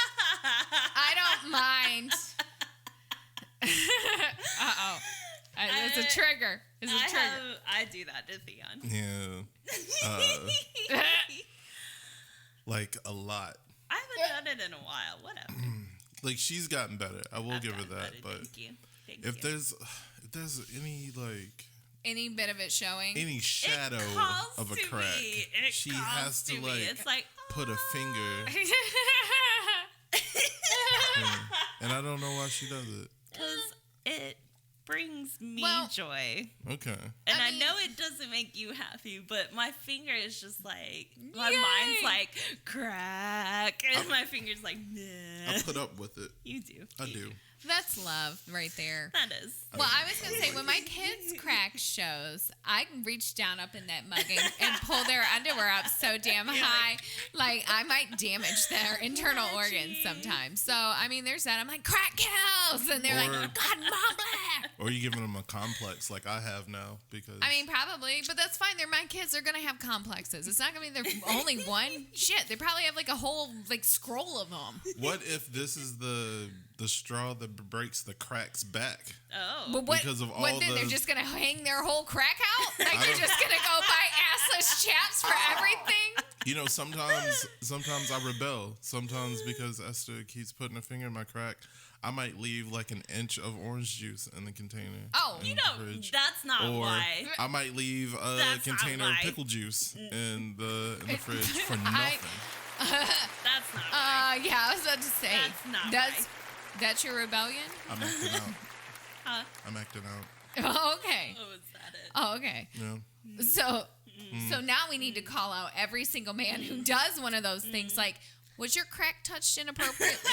D: I don't mind. Uh-oh. It's a trigger. It's a trigger.
E: I do that to Theon.
F: Yeah. Like a lot.
E: I haven't done it in a while. Whatever.
F: Like she's gotten better. I will give her
E: I've gotten
F: that.
E: better.
F: But
E: Thank you. Thank
F: if
E: you.
F: there's any like
D: Any bit of it showing.
F: any shadow
E: It calls
F: of a
E: to
F: crack,
E: me. It
F: she
E: calls
F: has to
E: me.
F: like
E: It's like
F: put a finger. And I don't know why she does it.
E: because it brings me
D: Well-
E: joy,
F: Okay.
E: and
D: I
E: I
D: mean-
E: know it doesn't make you happy, but my finger is just like my
D: Yay.
E: mind's like crack, and my finger's like nah.
F: I put up with it.
E: You do.
F: I
E: You
F: do.
D: That's love right there.
E: That is.
D: Well, I was going to say, when my kids crack shows, I can reach down up in that mug and pull their underwear up so damn high. Like, I might damage their internal organs sometimes. So, I mean, there's that. I'm like, crack kills. And they're like,
F: Or-
D: God, mom, blah.
F: Or you giving them a complex like I have now because
D: I mean, probably, but that's fine. They're my kids. They're going to have complexes. It's not going to be their only one. Shit, they probably have like a whole like scroll of them.
F: what if this is the the straw that breaks the crack's back.
E: Oh.
D: But what?
F: Because of all
D: what then?
F: the-
D: They're just gonna hang their whole crack out? Like they're just gonna go buy assless chaps for everything?
F: You know, sometimes I rebel. Sometimes because Esther keeps putting a finger in my crack, I might leave like an inch of orange juice in the container.
D: Oh,
F: in
E: You
F: the
E: know,
F: fridge.
E: that's not
F: Or
E: why.
F: I might leave a
E: That's not
F: container of
E: why.
F: pickle juice in the fridge for nothing.
E: That's not why.
D: Yeah, I was about to say.
E: That's not
D: That's your rebellion?
F: I'm acting out.
E: Huh?
F: I'm acting out.
D: Oh, okay.
E: Oh, is that it?
D: Oh, okay.
F: Yeah.
D: So now we need to call out every single man who does one of those things. Like, was your crack touched inappropriately?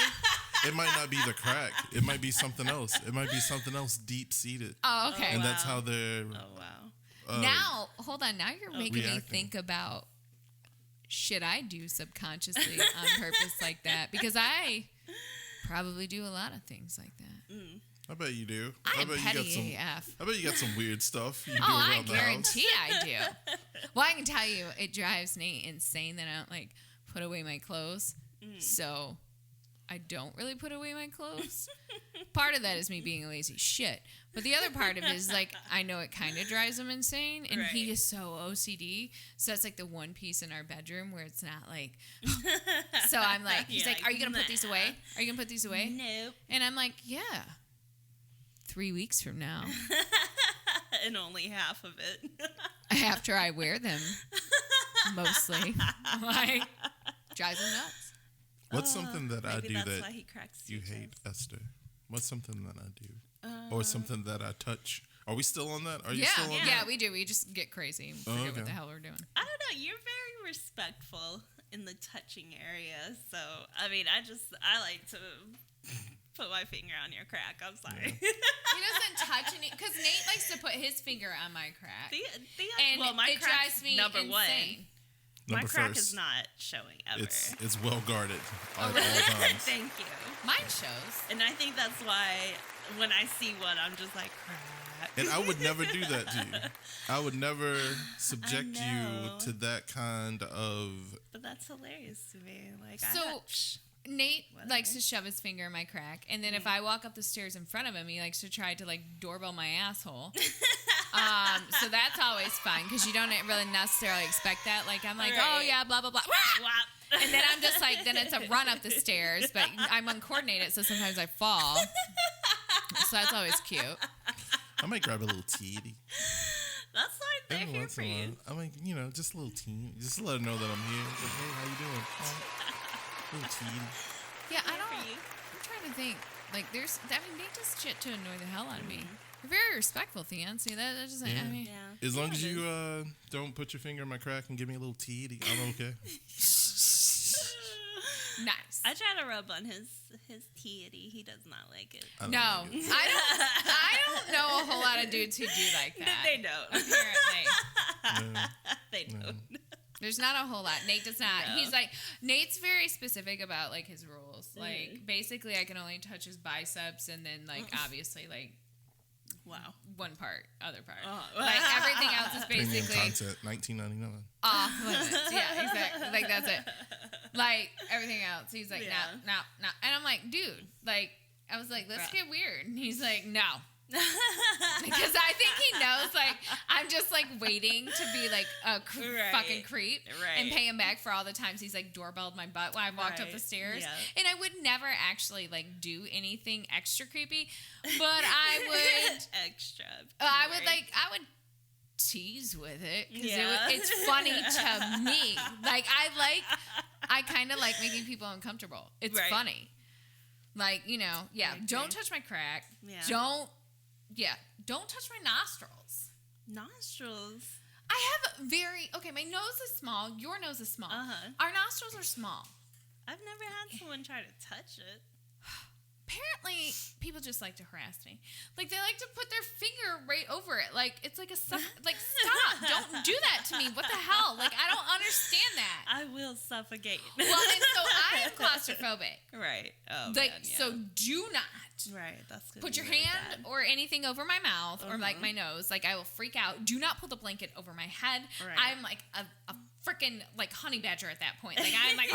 F: It might not be the crack. It might be something else. It might be something else deep seated.
D: Oh, okay.
F: And that's how they're.
E: Oh, wow.
D: Now, hold on. Now you're making me
F: reacting.
D: think about should I do subconsciously on purpose like that? Because I probably do a lot of things like that.
F: I bet you do.
D: I'm
F: bet
D: petty
F: you got some.
D: AF.
F: I bet you got some weird stuff you do
D: Oh, I
F: around the house.
D: guarantee I do. Well, I can tell you, it drives Nate insane that I don't like put away my clothes. So I don't really put away my clothes. Part of that is me being a lazy shit. But the other part of it is like I know it kind of drives him insane, and he
E: Right.
D: is so OCD. So that's like the one piece in our bedroom where it's not like. So I'm like, he's
E: You're
D: like, "Are you gonna put
E: nah.
D: these away? Are you gonna put these away?"
E: Nope.
D: And I'm like, "Yeah." 3 weeks from now,
E: And only half of it.
D: after I wear them, mostly, like drives him nuts.
F: What's something that I
E: Maybe
F: do
E: that's
F: that
E: why he cracks
F: you
E: teachers.
F: hate, Esther? What's something that I do? Or something that I touch? Are we still on that? Are you still on
D: Yeah,
F: that?
D: we do. We just get crazy and forget
F: okay.
D: what the hell we're doing.
E: I don't know. You're very respectful in the touching area. So, I mean, I like to put my finger on your crack. I'm sorry.
D: He doesn't touch any because Nate likes to put his finger on my crack, and
E: well, my
D: it
E: crack's
D: drives me
E: number
D: insane.
E: one. My
F: Number
E: crack
F: first.
E: is not showing ever.
F: It's well guarded at all
D: really?
F: times.
E: Thank you.
D: Mine shows.
E: And I think that's why when I see one, I'm just like, crack.
F: And I would never do that to you. I would never subject you
E: know.
F: to that kind of.
E: But that's hilarious to me. Like,
D: So- Nate likes to shove his finger in my crack, and then if I walk up the stairs in front of him, he likes to try to like doorbell my asshole. So that's always fun because you don't really necessarily expect that. Like I'm like, oh
E: Right.
D: yeah, blah blah blah.
E: Whap.
D: And then I'm just like, then it's a run up the stairs, but I'm uncoordinated, so sometimes I fall. So that's always cute.
F: I might grab a little teeny.
E: That's like they're
F: Every
E: here
F: once
E: for
F: in a
E: you.
F: while. I mean, just a little teeny. Just to let her know that I'm here. Like, hey, how you doing? Little teeny.
D: Yeah, I
E: Here
D: don't.
E: for you.
D: I'm trying to think. Like, they does shit to annoy the hell out of me. You're very respectful, Theancy. That doesn't. I mean,
E: Yeah.
F: As long as
E: it
F: you
E: is.
F: don't put your finger in my crack and give me a little teeny, I'm okay.
D: nice.
E: I try to rub on his teety. He does not like it.
F: I don't
D: No,
F: like it.
D: I don't know a whole lot of dudes who do like that.
E: They don't.
D: Apparently,
F: No.
E: They don't.
D: there's not a whole lot. Nate does not.
E: No.
D: He's like Nate's very specific about like his rules. Like basically, I can only touch his biceps, and then like obviously like
E: Wow.
D: one part, other part.
E: Oh.
D: Like everything else is
F: Premium
D: basically
F: content, $19.99.
D: off limits. Yeah, exactly. Like that's it. Like everything else, he's like,
E: Yeah.
D: no, and I'm like, dude, like I was like, let's
E: Right.
D: get weird. And he's like, no. Because I think he knows, like, I'm just, like, waiting to be, like, a
E: Right.
D: fucking creep and
E: Right.
D: pay him back for all the times he's, like, doorbelled my butt when I walked up the
E: Right.
D: stairs.
E: Yeah.
D: And I would never actually, like, do anything extra creepy, but I would,
E: Extra.
D: I would,
E: Right.
D: like, I would tease with it because
E: Yeah.
D: it's funny to me. Like, I kind of like making people uncomfortable. It's
E: Right.
D: funny. Like, you know, yeah,
E: I agree.
D: don't touch my crack.
E: Yeah.
D: Don't touch my nostrils.
E: Nostrils.
D: I have my nose is small, your nose is small.
E: Uh-huh.
D: Our nostrils are small.
E: I've never had someone try to touch it.
D: Apparently, people just like to harass me. Like, they like to put their finger right over it. Like, it's like stop. Don't do that to me. What the hell? Like, I don't understand that.
E: I will suffocate.
D: Well, and so I am claustrophobic.
E: Right. Oh,
D: Like,
E: man, yeah.
D: so do not
E: Right. That's good.
D: put your hand or anything over my mouth or like
E: Uh-huh.
D: my nose. Like, I will freak out. Do not pull the blanket over my head.
E: Right.
D: I'm like a freaking like honey badger at that point. Like I'm like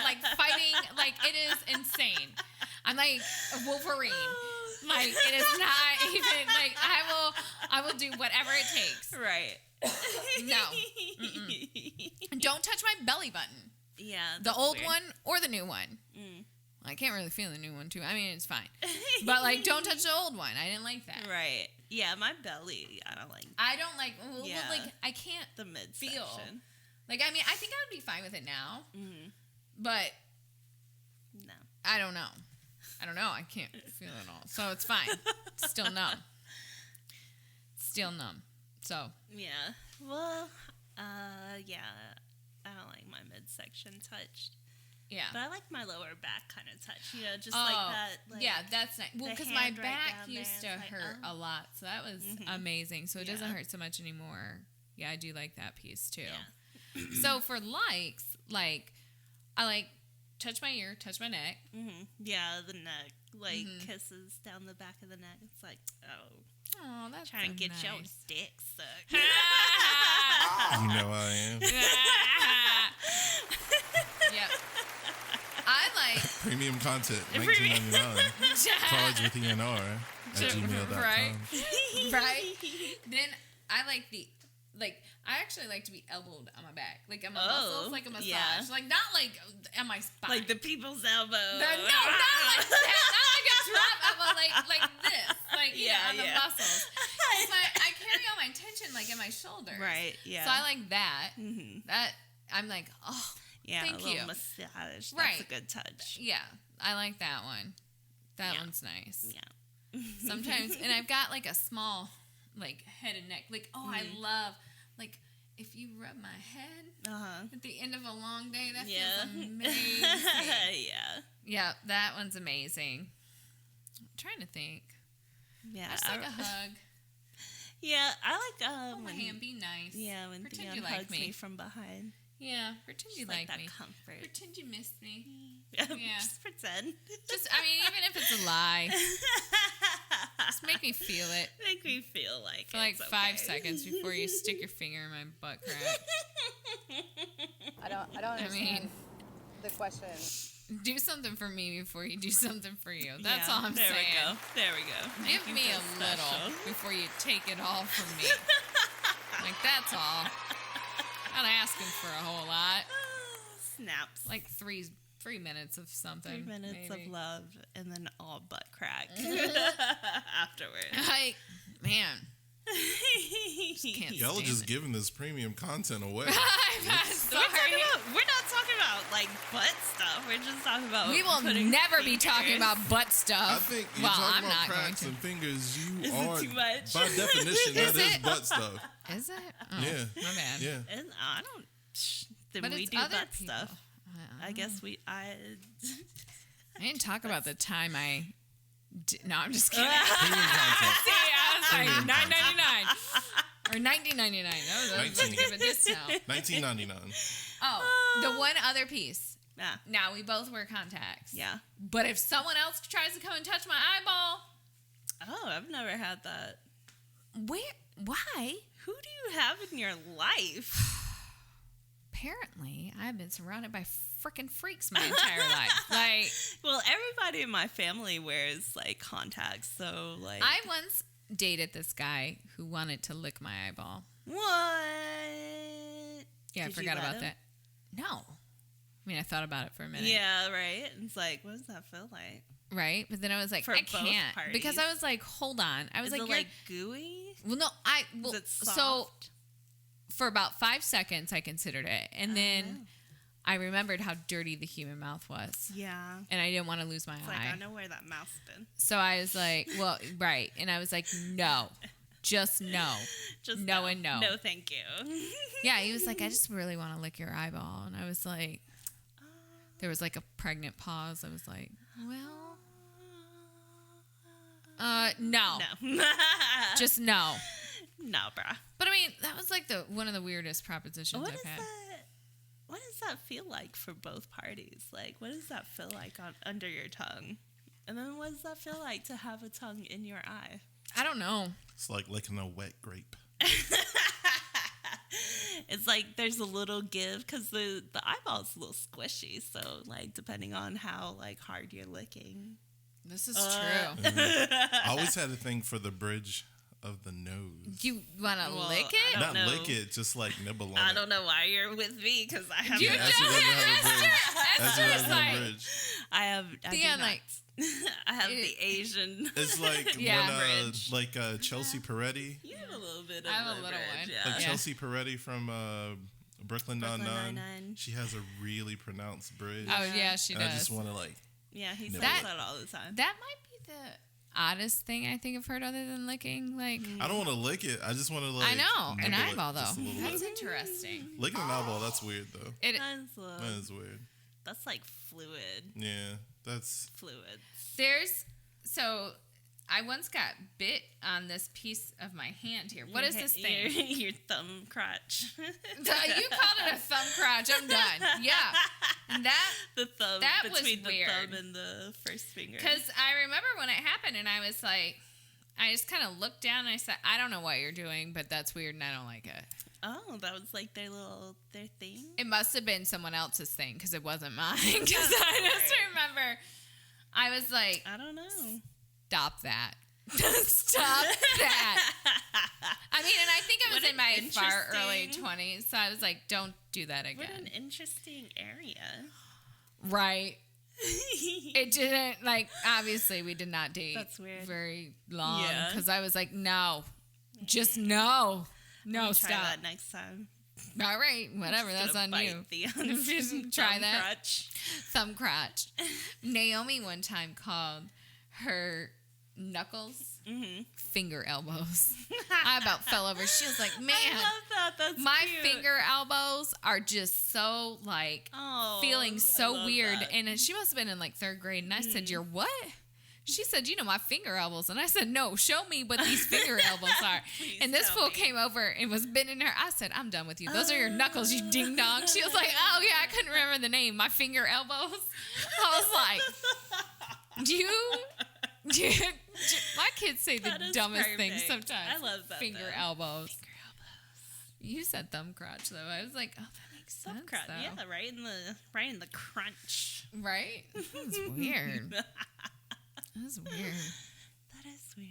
D: like fighting. Like it is insane. I'm like a Wolverine. Like it is not even like I will do whatever it takes.
E: Right.
D: No. Mm-mm. Don't touch my belly button.
E: Yeah.
D: The old
E: weird.
D: one or the new one. I can't really feel the new one too. I mean, it's fine. But like don't touch the old one. I didn't like that.
E: Right. Yeah, my belly, I don't like
D: like I can't
E: the midsection.
D: feel. Like, I mean, I think I would be fine with it now. But
E: No.
D: I don't know. I can't feel it all. So it's fine. It's still numb. Still numb. So.
E: Yeah. Well, yeah. I don't like my midsection touched.
D: Yeah.
E: But I like my lower back kind of touch. You know, just like that. Like,
D: yeah, that's nice. Well, because my
E: hand right
D: back
E: down
D: used to
E: there, it's like,
D: hurt a lot. So that was amazing. So it doesn't hurt so much anymore. Yeah, I do like that piece too.
E: Yeah.
D: So for likes, like, I like touch my ear, touch my neck.
E: Yeah, the neck. Like kisses down the back of the neck. It's like,
D: Oh, that's
E: trying
D: so
E: to get
D: nice.
E: your dick sucked.
F: You know I am.
D: Yep. I like
F: Premium content, $19.99. Cards with ENR at gmail.com.
D: right. Then I like I actually like to be elbowed on my back, like on my muscles, like a massage, like not like on my spine,
E: Like the people's elbow.
D: No, not like that, not like a drop elbow, like this, like on the muscles. I carry all my tension like in my shoulders,
E: Right. Yeah.
D: So I like that. That I'm like, oh,
E: yeah,
D: thank
E: a little
D: you.
E: massage. That's
D: Right.
E: a good touch.
D: Yeah, I like that one. That one's nice.
E: Yeah.
D: Sometimes, and I've got like a small, like head and neck. Like, I love, like, if you rub my head at the end of a long day, that feels amazing.
E: Yeah.
D: Yeah, that one's amazing. I'm trying to think.
E: Yeah.
D: Just like a hug.
E: Yeah, I like
D: Hold my hand, be nice.
E: Yeah, when
D: pretend
E: Theon
D: you like
E: hugs
D: me.
E: me from behind.
D: Yeah, pretend you like
E: that
D: me.
E: comfort.
D: Pretend you miss me.
E: Yeah.
D: Yeah.
E: Just pretend.
D: Just, I mean, even if it's a lie, just make me feel it.
E: Make me feel like
D: For like
E: it's
D: 5
E: okay.
D: seconds before you stick your finger in my butt crack.
B: I don't understand the question.
D: Do something for me before you do something for you. That's all I'm
E: there
D: saying.
E: There we go.
D: Give
E: Make
D: me
E: you
D: a
E: feel
D: little
E: special.
D: before you take it all from me. Like, that's all. Not asking for a whole lot.
E: Snaps.
D: Like 3 minutes of something.
E: 3 minutes
D: maybe.
E: of love and then all butt crack afterwards.
D: Like, man. Can't
F: Y'all are
D: stand
F: just
D: it.
F: giving this premium content away.
D: I'm sorry.
E: We're not talking about like butt stuff. We're just talking about.
D: We will
E: putting
D: never be
E: fingers.
D: talking about butt stuff.
F: I think you're
D: well,
F: talking
D: I'm
F: about
D: not going
F: cracks
D: to.
F: and fingers. You
E: Is it
F: are,
E: too much?
F: by definition, that
D: Is
F: is
D: it?
F: butt stuff.
D: Is it? Oh,
F: Yeah.
D: My bad.
F: Yeah.
E: And I don't. Then
D: But
E: we
D: it's
E: do
D: other
E: butt
D: people.
E: stuff. I guess we.
D: I didn't talk about the time I. No, I'm just kidding.
F: Premium content.
D: See, I was like
F: Premium
D: $9.99 or $19.99. That was a give a discount.
F: $19.99.
D: Oh, the one other piece.
E: Yeah.
D: Now we both wear contacts.
E: Yeah.
D: But if someone else tries to come and touch my eyeball,
E: Oh, I've never had that.
D: where? Why?
E: Who do you have in your life?
D: Apparently, I've been surrounded by freaking freaks my entire life. Like,
E: Well, everybody in my family wears like contacts, so like.
D: I once dated this guy who wanted to lick my eyeball.
E: What?
D: Yeah, I
E: Did you
D: forgot
E: let
D: about
E: him?
D: that. No. I mean, I thought about it for a minute.
E: Yeah, right. It's like, what does that feel like?
D: Right? But then I was like,
E: For
D: I
E: both
D: can't.
E: parties?
D: Because I was like, hold on. I was
E: Is
D: like,
E: it
D: you're
E: like gooey?
D: well, no, well,
E: Is it soft?
D: so for about 5 seconds, I considered it. And then I remembered how dirty the human mouth was.
E: Yeah.
D: And I didn't want to lose my
E: It's
D: eye.
E: like, I know where that mouth's been.
D: So I was like, well, right. And I was like, no. Just no.
E: Just
D: No and no.
E: No, thank you.
D: Yeah, he was like, I just really want to lick your eyeball. And I was like, there was like a pregnant pause. I was like, well, no.
E: No.
D: Just no.
E: No, bruh.
D: But I mean, that was like one of the weirdest propositions
E: What
D: I've
E: is
D: had.
E: that? What does that feel like for both parties? Like, what does that feel like under your tongue? And then what does that feel like to have a tongue in your eye?
D: I don't know.
F: It's like licking a wet grape.
E: It's like there's a little give because the eyeball's a little squishy. So like depending on how like hard you're licking.
D: This is true.
F: I always had a thing for the bridge of the nose.
D: You want to lick it?
F: Not lick it, just like nibble on it.
E: I don't know why you're with me because I have.
D: You
F: Esther doesn't have a bridge. Esther
D: Esther's
F: doesn't have a bridge.
E: I have. I do not.
D: like.
E: I have the Asian.
F: It's like
E: bridge.
F: like Chelsea Peretti.
E: You have a little bit of
D: I have a
E: the
D: little
E: bridge,
D: one.
F: Like
E: Yeah.
F: Chelsea Peretti from Brooklyn Nine-Nine.
E: Nine-Nine.
F: She has a really pronounced bridge.
D: Oh yeah, she
F: and
D: does.
F: I just want to like.
E: Yeah, he says
F: That-
E: that all the time.
D: That might be the oddest thing I think I've heard other than licking. Like
F: I don't want to lick it. I just want to like.
D: I know an
F: nibble it
D: eyeball
F: just a
D: though.
F: little
D: That's
F: bit.
D: interesting.
F: Licking an eyeball, that's weird though. That is weird.
E: That's like fluid.
F: Yeah, that's.
E: Fluids.
D: So I once got bit on this piece of my hand here. What is this thing?
E: Your thumb crotch.
D: You called it a thumb crotch. I'm done. Yeah. And
E: the thumb
D: that was
E: between the
D: weird.
E: thumb and the first finger.
D: because I remember when it happened and I was like, I just kind of looked down and I said, I don't know what you're doing, but that's weird and I don't like it.
E: Oh, that was like their thing.
D: It must have been someone else's thing because it wasn't mine. Because I just remember I was like,
E: I don't know.
D: stop that. Stop that. I mean, and I think I was in my far early 20s, so I was like, don't do that again.
E: What an interesting area.
D: Right. It didn't, like, obviously we did not date
E: That's weird.
D: very long
E: Yeah.
D: because I was like, no. Just no. No,
E: Try
D: stop.
E: that next time.
D: All right, whatever.
E: Just
D: That's
E: gonna
D: on you.
E: bite the
D: Just try
E: thumb
D: that.
E: crotch.
D: Thumb crotch. Naomi one time called her knuckles finger elbows. I about fell over. She was like, man,
E: I love that. That's
D: my
E: cute.
D: finger elbows are just so like feeling
E: I
D: so
E: love
D: weird.
E: that.
D: And she must have been in like 3rd grade. And I said, you're what? She said, you know, my finger elbows. And I said, no, show me what these finger elbows are.
E: Please
D: And this
E: tell
D: fool
E: me.
D: came over and was bending her. I said, I'm done with you. Those are your knuckles, you ding dong. She was like, oh, yeah, I couldn't remember the name. My finger elbows. I was like, my kids say the
E: That is
D: dumbest things
E: perfect.
D: sometimes.
E: I love that,
D: Finger
E: though.
D: elbows. You said thumb crotch, though. I was like, oh, that makes sense,
E: Thumb crotch.
D: though.
E: Yeah, right in the crunch.
D: Right? That's weird. That's weird.
E: That is weird.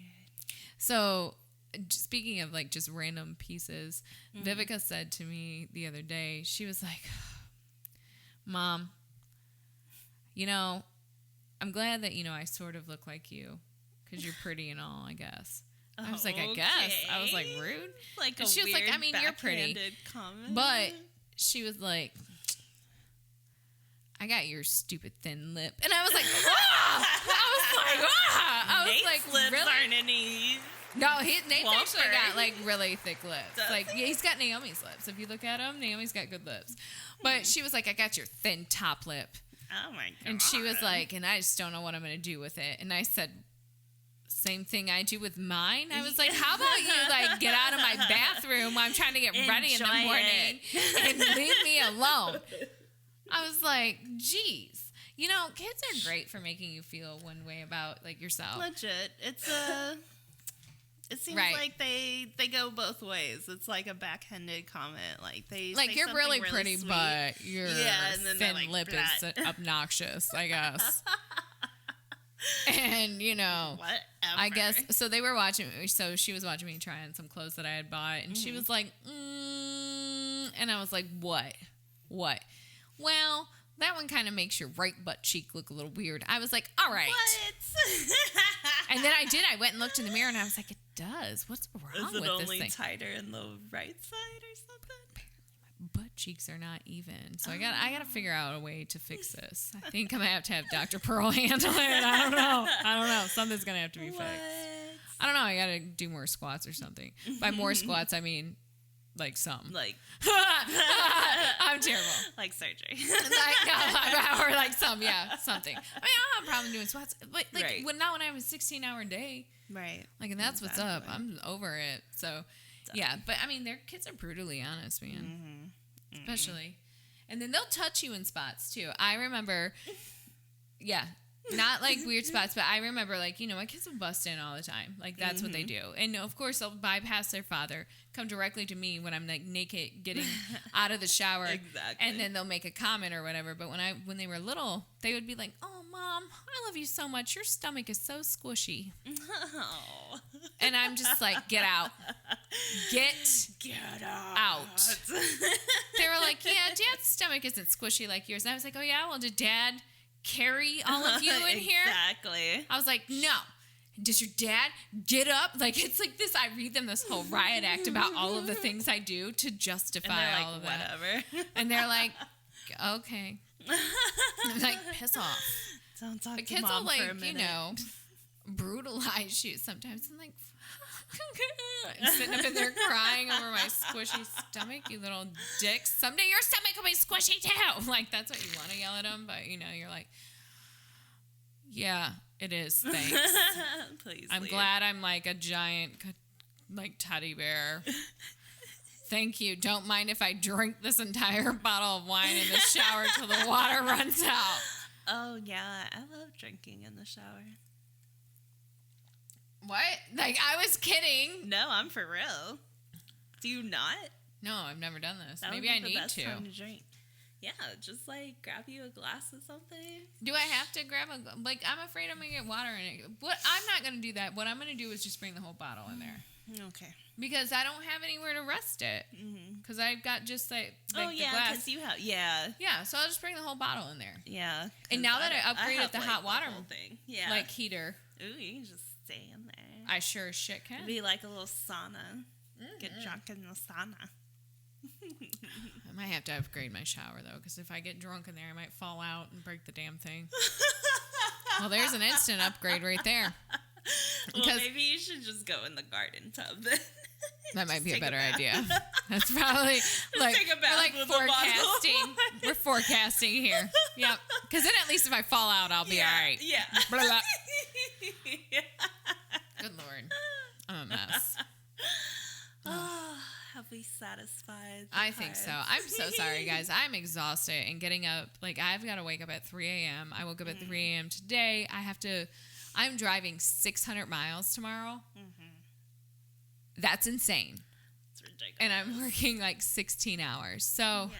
D: So, speaking of like just random pieces, Vivica said to me the other day, she was like, Mom, you know, I'm glad that, you know, I sort of look like you because you're pretty and all, I guess. I was like, I guess. I was like, rude.
E: Like
D: And
E: a
D: she was like,
E: weird
D: I mean, you're pretty.
E: backhanded comment.
D: But she was like, I got your stupid thin lip. And I was like, ah! I was like, ah! I was
E: Nate's
D: like,
E: lips
D: really?
E: aren't any.
D: No, Nate's actually
E: Plumper.
D: got like really thick lips.
E: Does
D: Like, yeah, he's got Naomi's lips. If you look at him, Naomi's got good lips. But she was like, I got your thin top lip.
E: Oh my god.
D: And she was like, and I just don't know what I'm going to do with it. And I said, same thing I do with mine. I was like, how about you like get out of my bathroom while I'm trying to get ready in the
E: Enjoy
D: morning and leave me alone? I was like, geez. You know, kids are great for making you feel one way about like yourself.
E: legit. It seems
D: Right.
E: like they go both ways. It's like a backhanded comment. Like they
D: Like
E: say
D: you're
E: something
D: really pretty,
E: sweet.
D: but your
E: and then they're
D: thin
E: like,
D: lip is
E: "Blah."
D: obnoxious, I guess. And you know,
E: Whatever.
D: I guess so. They were watching. So she was watching me try on some clothes that I had bought, and she was like, and I was like, what? Well, that one kind of makes your right butt cheek look a little weird. I was like, all right.
E: What?
D: And then I did. I went and looked in the mirror, and I was like, it does. What's wrong
E: Is it
D: with this
E: only
D: thing?
E: tighter in the right side or something?
D: Butt cheeks are not even. So I got to figure out a way to fix this. I think I'm going to have Dr. Pearl handle it. I don't know. Something's going to have to be fixed. I don't know. I got to do more squats or something. By more squats, I mean like some.
E: Like
D: I'm terrible.
E: like surgery.
D: Or like some, yeah, something. I mean, I don't have a problem doing squats, but like
E: Right.
D: not when I have a 16-hour day.
E: Right.
D: Like, and that's what's up.
E: Exactly.
D: I'm over it. So, yeah. But I mean, their kids are brutally honest, man. Especially, and then they'll touch you in spots too. I remember, yeah. Not like weird spots, but I remember like, my kids will bust in all the time. Like that's what they do. And of course they'll bypass their father, come directly to me when I'm like naked getting out of the shower.
E: Exactly.
D: And then they'll make a comment or whatever. But when they were little, they would be like, "Oh, Mom, I love you so much. Your stomach is so squishy."
E: Oh.
D: And I'm just like, "Get out. Get out." They were like, "Yeah, Dad's stomach isn't squishy like yours." And I was like, "Oh yeah, well did Dad carry all of you in here?"
E: Exactly.
D: I was like, "No. Does your dad get up?" Like, it's like this. I read them this whole riot act about all of the things I do to justify all of that.
E: Whatever.
D: And they're like, "Okay." I'm like, piss off.
E: Don't talk
D: But
E: to
D: kids
E: Mom
D: will,
E: for a
D: like,
E: minute.
D: brutalize you sometimes. I'm like, I'm sitting up in there crying over my squishy stomach, you little dicks. Someday your stomach will be squishy too. Like, that's what you want to yell at them, but you're like, yeah, it is. Thanks.
E: Please.
D: I'm glad I'm like a giant, like, teddy bear. Thank you. Don't mind if I drink this entire bottle of wine in the shower till the water runs out.
E: Oh yeah, I love drinking in the shower.
D: What? Like, I was kidding.
E: No, I'm for real. Do you not?
D: No, I've never done this.
E: That
D: Maybe
E: would
D: I
E: be the
D: need
E: best
D: to.
E: time to drink. Yeah, just like grab you a glass of something.
D: Do I have to grab like, I'm afraid I'm going to get water in it. What? I'm not going to do that. What I'm going to do is just bring the whole bottle in there.
E: Okay.
D: Because I don't have anywhere to rest it. Because I've got just like
E: Oh
D: the
E: yeah,
D: glass.
E: because you have yeah.
D: Yeah, so I'll just bring the whole bottle in there.
E: Yeah.
D: And now that I upgraded
E: have,
D: the
E: like,
D: hot water
E: whole thing. Yeah.
D: like heater,
E: Ooh, you can just stay in there.
D: I sure as shit can.
E: Be like a little sauna. Get drunk in the sauna.
D: I might have to upgrade my shower though, because if I get drunk in there, I might fall out and break the damn thing. Well, there's an instant upgrade right there.
E: Well, maybe you should just go in the garden tub then.
D: That might be a better idea. That's probably like,
E: take a bath
D: we're like
E: with a bottle of
D: forecasting.
E: wine.
D: We're forecasting here. Yep. Because then at least if I fall out, I'll be all right.
E: Yeah.
D: Blah, blah.
E: Yeah.
D: Good Lord. I'm a mess.
E: Oh, have we satisfied?
D: I think so. I'm so sorry, guys. I'm exhausted and getting up. Like, I've got to wake up at 3 a.m. I woke up at 3 a.m. today. I'm driving 600 miles tomorrow. That's insane.
E: It's ridiculous.
D: And I'm working like 16 hours. So,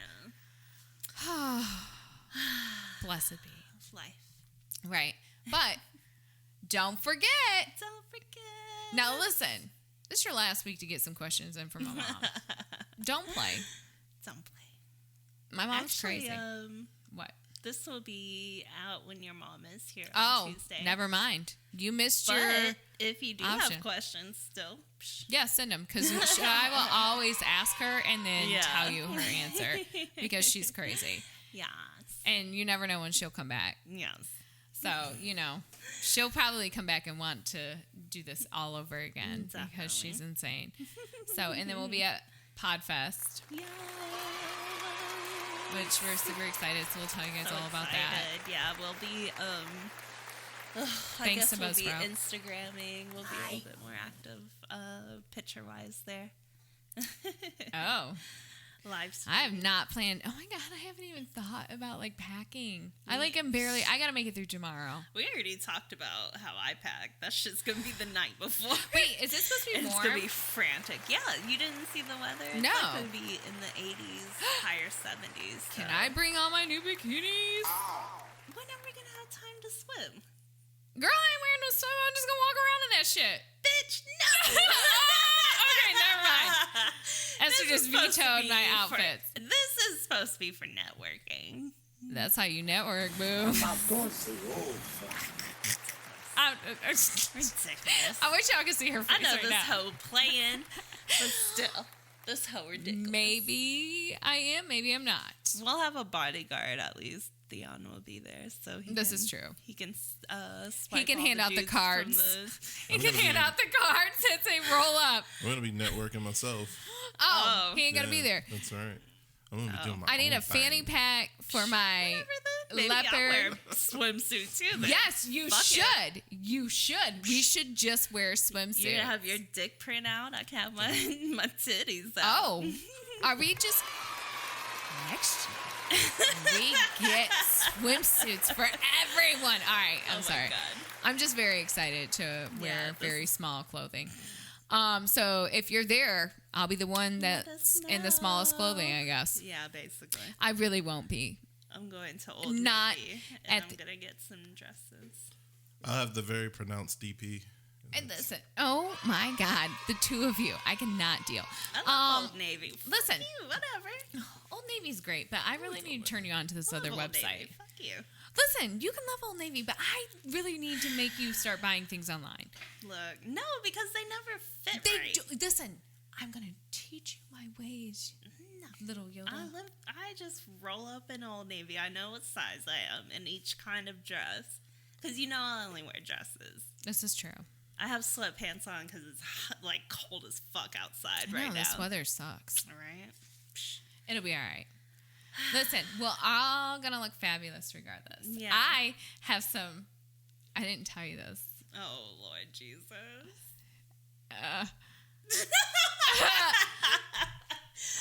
D: blessed be.
E: Life.
D: Right. But don't forget.
E: Don't forget.
D: Now, listen. This is your last week to get some questions in from my mom. Don't play.
E: Don't play.
D: My mom's crazy. What?
E: This will be out when your mom is here on
D: Oh,
E: Tuesday.
D: never mind. You missed
E: But
D: your
E: if you do
D: option.
E: have questions still,
D: Yeah, send them, because I will always ask her and then
E: Yeah.
D: tell you her answer, because she's crazy.
E: yes.
D: And you never know when she'll come back.
E: Yes.
D: So, she'll probably come back and want to do this all over again because
E: Definitely.
D: she's insane. So, and then we'll be at Podfest,
E: Yay.
D: which we're super excited. So we'll tell you guys
E: So
D: all about that.
E: excited. Yeah, we'll be I
D: Thanks
E: guess
D: to
E: we'll be
D: Buzzsprout.
E: Instagramming. We'll be a little bit more active picture wise there.
D: Oh,
E: Live stream.
D: I have not planned. Oh my God, I haven't even thought about like packing. I got to make it through tomorrow.
E: We already talked about how I pack. That shit's gonna be the night before.
D: Wait, is it supposed to be
E: And
D: warm?
E: it's gonna be frantic. Yeah, you didn't see the weather? It's
D: No.
E: like gonna be in the 80s, higher 70s.
D: Can I bring all my new bikinis?
E: When are we gonna have time to swim?
D: Girl, I ain't wearing no swim. I'm just gonna walk around in that shit.
E: Bitch, no!
D: Okay, never mind. Esther
E: This
D: just
E: is supposed to
D: vetoed
E: be
D: my
E: for-
D: outfits.
E: This is supposed to be for networking.
D: That's how you network, boo.
E: Ridiculous.
D: I wish y'all could see her face
E: I know
D: right
E: this
D: now.
E: hoe playing, but still, this hoe ridiculous.
D: Maybe I am, maybe I'm not.
E: We'll have a bodyguard at least. Theon will be there, so
D: This is true.
E: He can swipe
D: He can
E: all
D: hand out the
E: dudes from
D: cards.
E: the-
D: He can hand out the cards and say roll up.
F: I'm gonna be networking myself.
D: Oh,
E: Oh.
D: he ain't gonna be
F: Yeah,
D: there.
F: That's right. I'm gonna be doing my
D: I need
F: own
D: a fanny
F: thing.
D: pack for my
E: Whatever then. Maybe I'll wear
D: leopard.
E: a swimsuit too. Then.
D: Yes, you
E: Fuck it.
D: should. You should. We should just wear swimsuits.
E: You gonna have your dick print out? I can have my my titties out.
D: Oh, are we just? next year, we get swimsuits for everyone. All right, I'm sorry.
E: God.
D: I'm just very excited to wear very small clothing. So if you're there, I'll be the one that's in the smallest clothing, I guess.
E: Yeah, basically.
D: I really won't be.
E: I'm going to Old
D: Not
E: Navy, and I'm going to get some dresses.
F: I'll have the very pronounced DP.
D: And listen, oh my God, the two of you, I cannot deal.
E: I love Old Navy.
D: Listen,
E: Fuck you, whatever.
D: Old Navy's great, but I really need to turn you on to this other
E: Old
D: website.
E: Navy. Fuck you.
D: Listen, you can love Old Navy, but I really need to make you start buying things online.
E: Look, no, because they never fit right.
D: Listen, I'm going to teach you my ways, little Yoda.
E: I just roll up in Old Navy. I know what size I am in each kind of dress. Because I only wear dresses.
D: This is true.
E: I have sweatpants on because it's like cold as fuck outside right now.
D: This weather sucks.
E: All right.
D: It'll be all right. Listen, we're all going to look fabulous regardless.
E: Yeah.
D: I have some... I didn't tell you this.
E: Oh, Lord Jesus.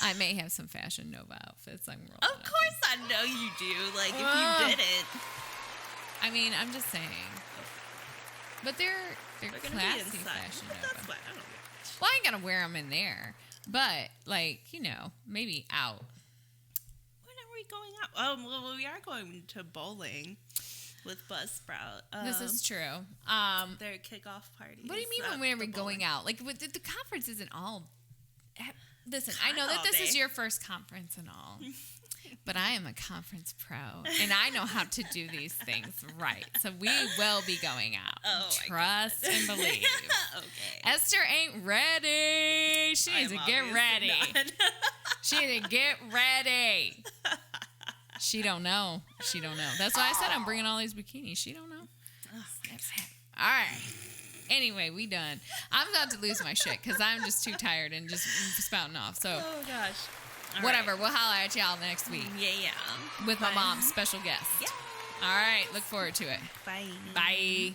D: I may have some Fashion Nova outfits. I'm rolling.
E: Of course I know you do. Like, if you didn't.
D: I mean, I'm just saying. But they're classy Fashion
E: but
D: Nova.
E: that's fine. I don't know.
D: Well, I ain't gonna wear them in there. But, like, maybe out.
E: When are we going out? Well, we are going to bowling with Buzzsprout.
D: This is true.
E: Their kickoff party.
D: What do you mean when we're going out? Like, the conference isn't all... Listen, I know that this is your first conference and all. But I am a conference pro, and I know how to do these things right. So we will be going out.
E: Oh,
D: trust and believe.
E: Okay.
D: Esther ain't ready. She needs to get ready. She needs to get ready. She don't know. That's why I said I'm bringing all these bikinis. She don't know. All right. Anyway, we done. I'm about to lose my shit because I'm just too tired and just spouting off. So,
E: oh gosh.
D: Whatever. Right. We'll holler at y'all next week.
E: Yeah.
D: With my mom's special guest.
E: Yeah.
D: All right. Look forward to it.
E: Bye.
D: Bye.